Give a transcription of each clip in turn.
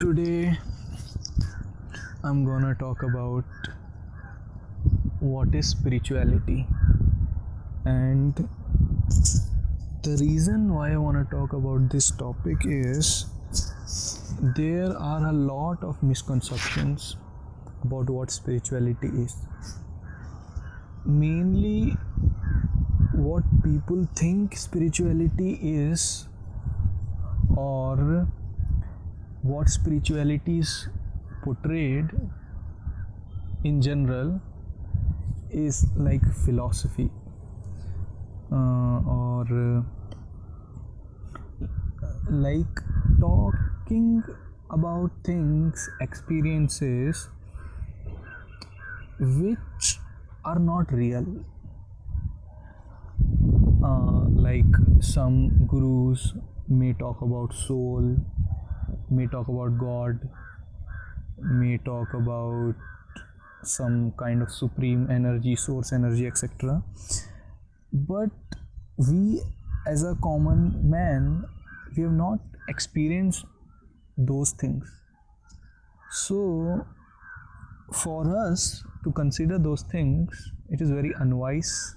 Today I'm gonna talk about what is spirituality, and the reason why I want to talk about this topic is there are a lot of misconceptions about what spirituality is. Mainly, what people think spirituality is, or what spirituality is portrayed in general, is like philosophy, or like talking about things, experiences which are not real. Like some gurus may talk about soul, may talk about God, may talk about some kind of supreme energy, source energy, etc. But we, as a common man, we have not experienced those things. So, for us to consider those things, it is very unwise,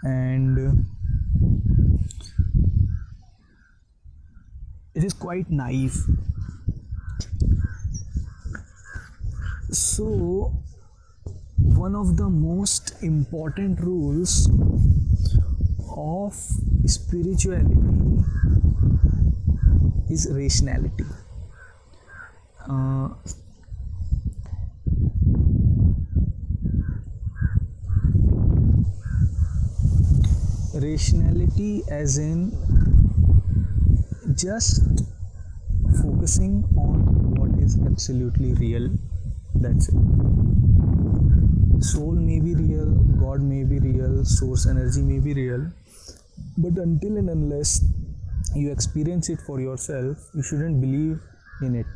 and it is quite naive. So, one of the most important rules of spirituality is rationality. Uh, Rationality, as in just focusing on what is absolutely real. That's it. Soul may be real, God may be real, source energy may be real, but until and unless you experience it for yourself, you shouldn't believe in it.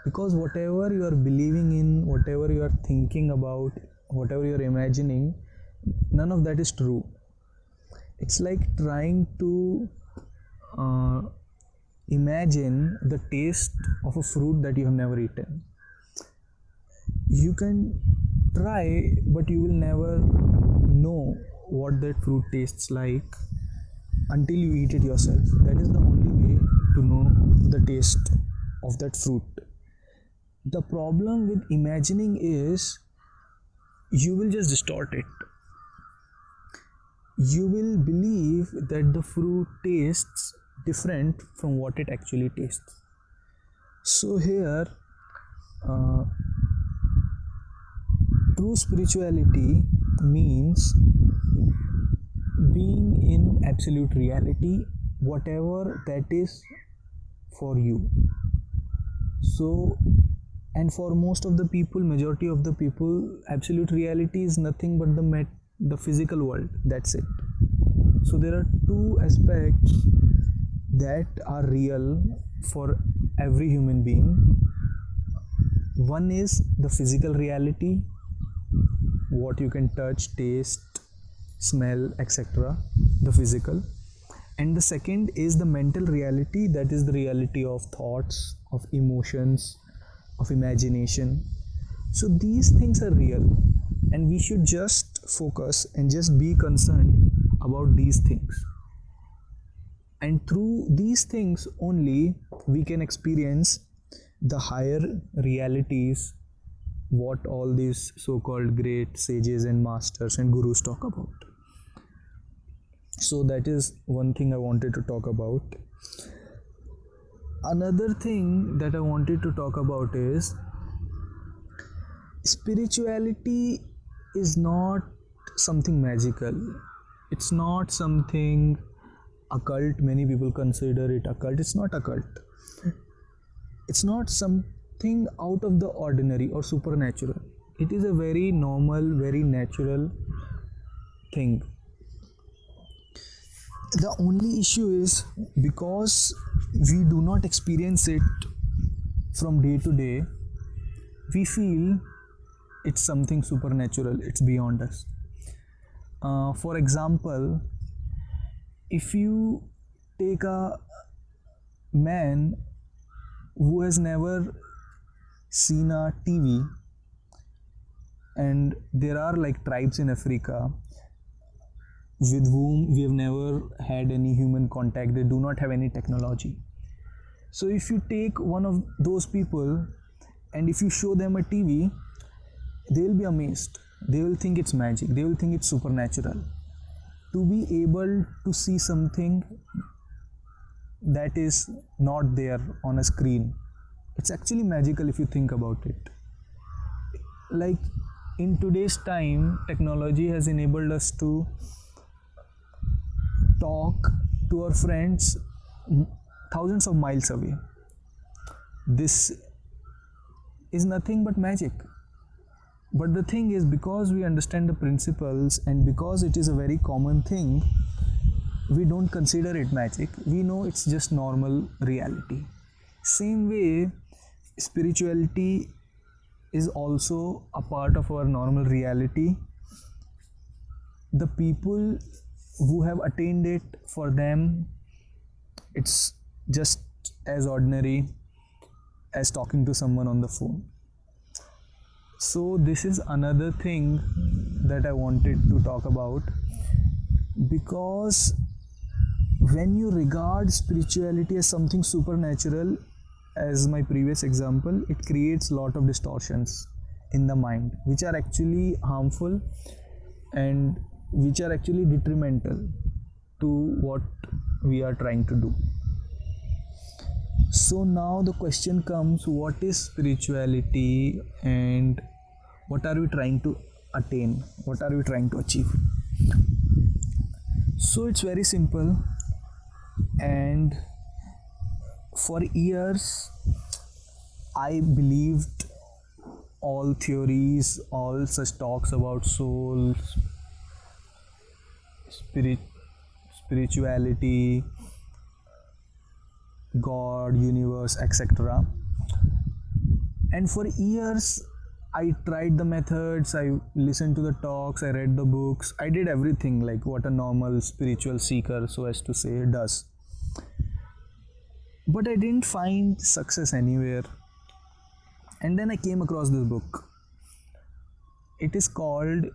Because whatever you are believing in, whatever you are thinking about, whatever you are imagining, none of that is true. It's like trying to uh, imagine the taste of a fruit that you have never eaten. You can try, but you will never know what that fruit tastes like until you eat it yourself. That is the only way to know the taste of that fruit. The problem with imagining is you will just distort it. You will believe that the fruit tastes different from what it actually tastes. So, here, uh, true spirituality means being in absolute reality, whatever that is for you. So, and for most of the people, majority of the people, absolute reality is nothing but the physical world. That's it. So there are two aspects that are real for every human being. One is the physical reality, what you can touch, taste, smell, etc. The physical. And the second is the mental reality, that is the reality of thoughts, of emotions, of imagination. So these things are real, and we should just focus and just be concerned about these things. And through these things only we can experience the higher realities, what all these so-called great sages and masters and gurus talk about. So that is one thing I wanted to talk about. Another thing that I wanted to talk about is spirituality is not something magical. It's not something occult. Many people consider it occult. It's not occult. It's not something out of the ordinary or supernatural. It is a very normal, very natural thing. The only issue is because we do not experience it from day to day, we feel it's something supernatural, it's beyond us. For example, if you take a man who has never seen a TV, and there are like tribes in Africa with whom we have never had any human contact, they do not have any technology. So if you take one of those people and if you show them a TV, they will be amazed. They will think it's magic, they will think it's supernatural. To be able to see something that is not there on a screen, it's actually magical if you think about it. Like in today's time, technology has enabled us to talk to our friends thousands of miles away. This is nothing but magic. But the thing is, because we understand the principles and because it is a very common thing, we don't consider it magic. We know it's just normal reality. Same way, spirituality is also a part of our normal reality. The people who have attained it, for them, it's just as ordinary as talking to someone on the phone. So this is another thing that I wanted to talk about, because when you regard spirituality as something supernatural, as my previous example, it creates a lot of distortions in the mind which are actually harmful and which are actually detrimental to what we are trying to do. So now the question comes, what is spirituality and what are we trying to attain? What are we trying to achieve? So it's very simple, and for years I believed all theories, all such talks about soul, spirituality, God, universe, etc. And for years I tried the methods, I listened to the talks, I read the books, I did everything like what a normal spiritual seeker, so as to say, does. But I didn't find success anywhere. And then I came across this book. It is called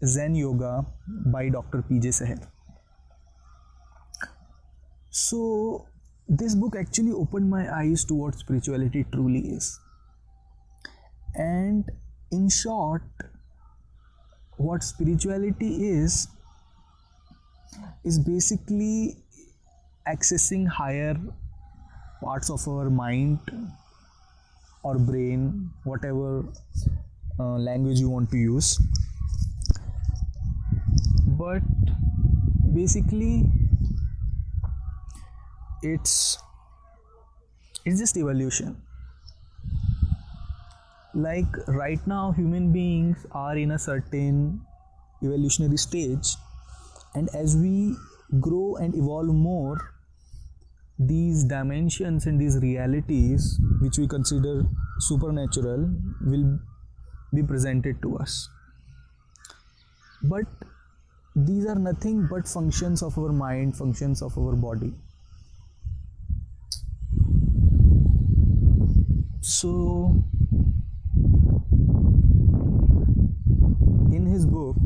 Zen Yoga by Dr. J Saher. So this book actually opened my eyes to what spirituality truly is. And in short, what spirituality is basically accessing higher parts of our mind or brain, whatever language you want to use. But basically it's just evolution. Like right now human beings are in a certain evolutionary stage, and as we grow and evolve more, these dimensions and these realities which we consider supernatural will be presented to us. But these are nothing but functions of our mind, functions of our body. So in his book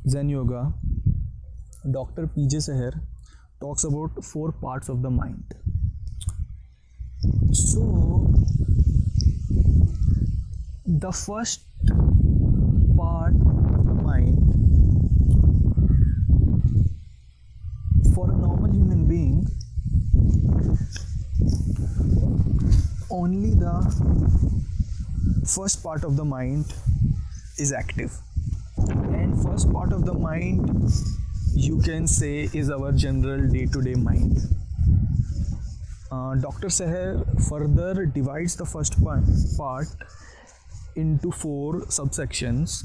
Zen Yoga, Dr. J Saher talks about 4 parts of the mind. So the first part of the mind, for a normal human being, only the first part of the mind is active. And first part of the mind, you can say, is our general day-to-day mind. Dr. Saher further divides the first part into 4 subsections.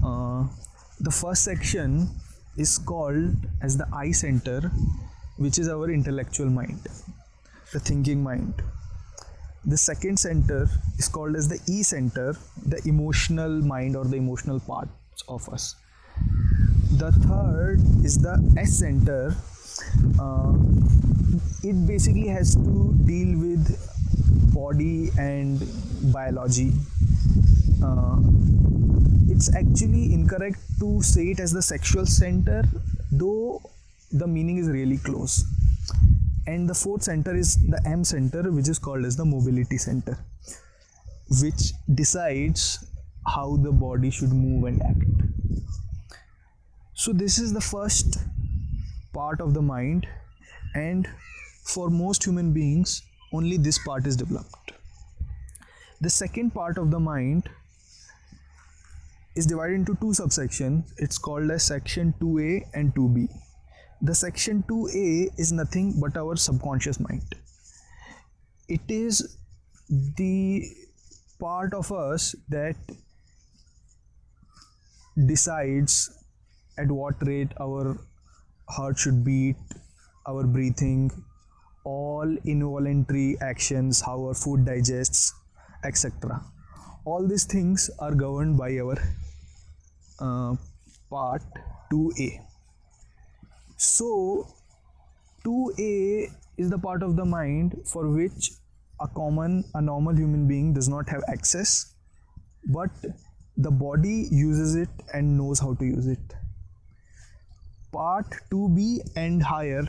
The first section is called as the I center, which is our intellectual mind, the thinking mind. The second center is called as the E center, the emotional mind or the emotional parts of us. The third is the S center, it basically has to deal with body and biology. uh, it's actually incorrect to say it as the sexual center, though the meaning is really close. And the fourth center is the M center, which is called as the mobility center, which decides how the body should move and act. So this is the first part of the mind, and for most human beings only this part is developed. The second part of the mind is divided into two subsections. It's called as section 2a and 2b. The section 2a is nothing but our subconscious mind. It is the part of us that decides at what rate our heart should beat, our breathing, all involuntary actions, how our food digests, etc. All these things are governed by our part 2a. So 2a is the part of the mind for which a normal human being does not have access, but the body uses it and knows how to use it. Part 2b and higher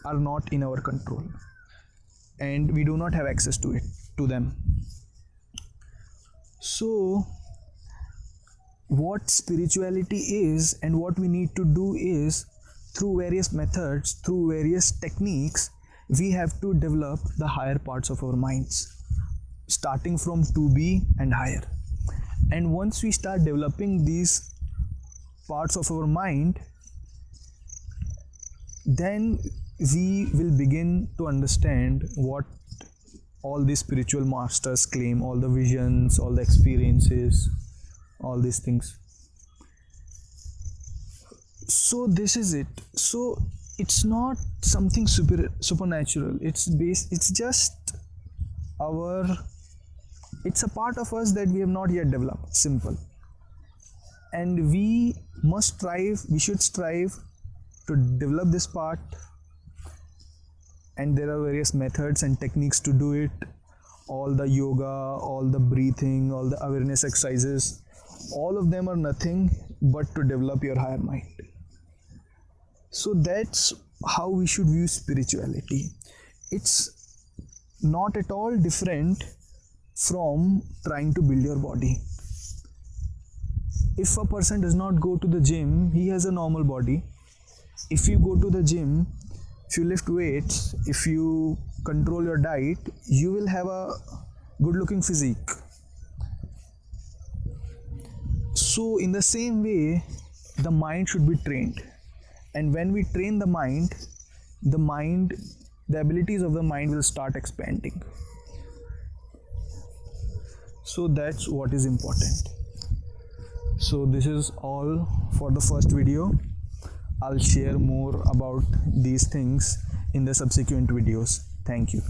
are not in our control, and we do not have access to them. So what spirituality is and what we need to do is, through various methods, through various techniques, we have to develop the higher parts of our minds, starting from 2b and higher. And once we start developing these parts of our mind, then we will begin to understand what all these spiritual masters claim, all the visions, all the experiences, all these things. So this is it. So it's not something supernatural. It's just it's a part of us that we have not yet developed. Simple. And we should strive to develop this part, and there are various methods and techniques to do it. All the yoga, all the breathing, all the awareness exercises, all of them are nothing but to develop your higher mind. So that's how we should view spirituality. It's not at all different from trying to build your body. If a person does not go to the gym, he has a normal body. If you go to the gym, if you lift weights, if you control your diet, you will have a good looking physique. So in the same way, the mind should be trained. And when we train the abilities of the mind will start expanding. So that's what is important. So this is all for the first video. I'll share more about these things in the subsequent videos. Thank you.